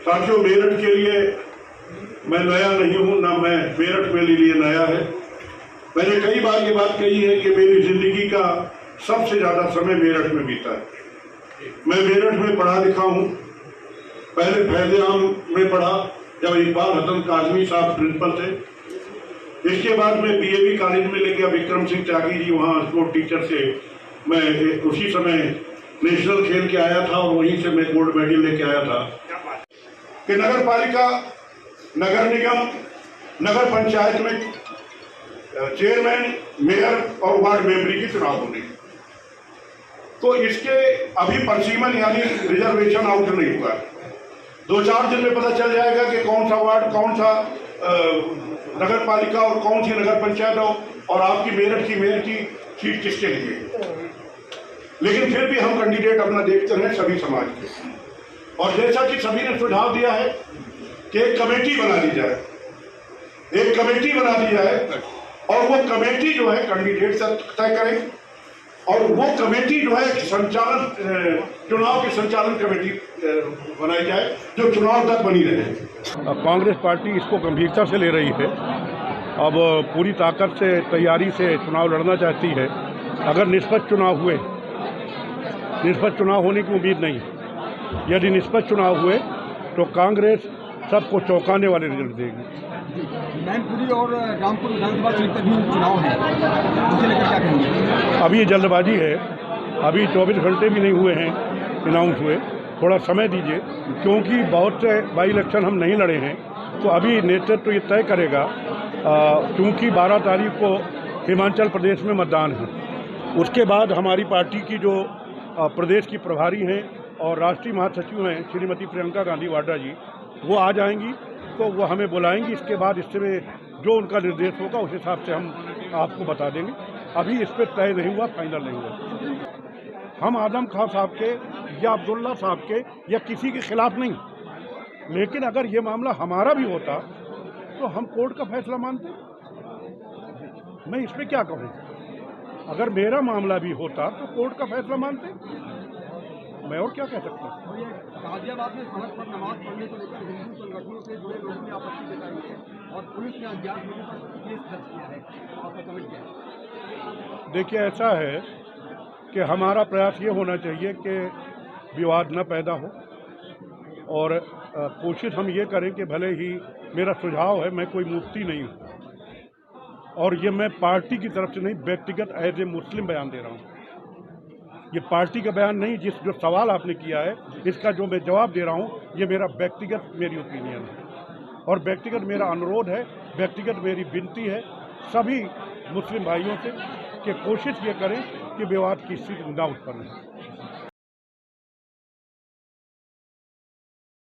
साथियों, मेरठ के लिए मैं नया नहीं हूं, ना मैं मेरठ मेरे लिए नया है। मैंने कई बार ये बात कही है कि मेरी जिंदगी का सबसे ज्यादा समय मेरठ में बीता है। मैं मेरठ में पढ़ा लिखा हूं। पहले फैज़ आम में पढ़ा जब इकबाल हसन काजमी साहब प्रिंसिपल थे। इसके बाद मैं DAV कॉलेज में ले गया विक्रम सिंह त्यागी जी, वहाँ स्पोर्ट टीचर से मैं उसी समय नेशनल खेल के आया था और वहीं से मैं गोल्ड मेडल लेके आया था। कि नगर पालिका, नगर निगम, नगर पंचायत में चेयरमैन, मेयर और वार्ड मेंबरी की चुनाव होने, तो इसके अभी परिसीमन यानी रिजर्वेशन आउट नहीं हुआ। 2-4 दिन में पता चल जाएगा कि कौन सा वार्ड, कौन सा नगर पालिका और कौन सी नगर पंचायत हो और आपकी मेरठ की मेयर की सीट किसके लिए। लेकिन फिर भी हम कैंडिडेट अपना देखते हैं सभी समाज के, और जैसा कि सभी ने सुझाव दिया है कि एक कमेटी बना दी जाए, एक कमेटी बना दी जाए और वो कमेटी जो है कैंडिडेट तय करे और वो कमेटी जो है संचालन, चुनाव की संचालन कमेटी बनाई जाए जो चुनाव तक बनी रहे। कांग्रेस पार्टी इसको गंभीरता से ले रही है। अब पूरी ताकत से तैयारी से चुनाव लड़ना चाहती है। अगर निष्पक्ष चुनाव हुए, निष्पक्ष चुनाव होने की उम्मीद नहीं, यदि निष्पक्ष चुनाव हुए तो कांग्रेस सबको चौंकाने वाले रिजल्ट देगी। मैनपुरी और रामपुर विधानसभा सीट पर भी चुनाव है, उसे लेकर क्या कहेंगे? अभी ये जल्दबाजी है, अभी 24 घंटे भी नहीं हुए हैं अनाउंस हुए, थोड़ा समय दीजिए, क्योंकि बहुत से बाई इलेक्शन हम नहीं लड़े हैं। तो अभी नेतृत्व तो ये तय करेगा, क्योंकि 12 तारीख को हिमाचल प्रदेश में मतदान है। उसके बाद हमारी पार्टी की जो प्रदेश की प्रभारी हैं और राष्ट्रीय महासचिव हैं श्रीमती प्रियंका गांधी वाड्रा जी, वो आ जाएंगी, तो वो हमें बुलाएंगी। इसके बाद इससे जो उनका निर्देश होगा उस हिसाब से हम आपको बता देंगे। अभी इस पर तय नहीं हुआ, फाइनल नहीं हुआ। हम आजम खान साहब के या अब्दुल्ला साहब के या किसी के खिलाफ नहीं, लेकिन अगर ये मामला हमारा भी होता तो हम कोर्ट का फैसला मानते। मैं इस पर क्या कहूँ, अगर मेरा मामला भी होता तो कोर्ट का फैसला मानते, मैं और क्या कह सकता हूँ। गाजियाबाद में सड़क पर नमाज पढ़ने को लेकर हिंदू संगठनों से जुड़े लोगों ने आपत्ति जताई है और पुलिस ने अज्ञात लोगों पर केस दर्ज किया है, आपका कमेंट क्या है? देखिए, ऐसा है कि हमारा प्रयास ये होना चाहिए कि विवाद न पैदा हो और कोशिश हम ये करें कि भले ही मेरा सुझाव है, मैं कोई मुफ्ती नहीं हूँ और ये मैं पार्टी की तरफ से नहीं, व्यक्तिगत एज ए मुस्लिम बयान दे रहा हूँ। ये पार्टी का बयान नहीं। जो सवाल आपने किया है इसका जो मैं जवाब दे रहा हूँ, ये मेरा व्यक्तिगत मेरी ओपिनियन है और व्यक्तिगत मेरा अनुरोध है, व्यक्तिगत मेरी विनती है सभी मुस्लिम भाइयों से कि कोशिश ये करें कि विवाद की स्थिति न उत्पन्न हो।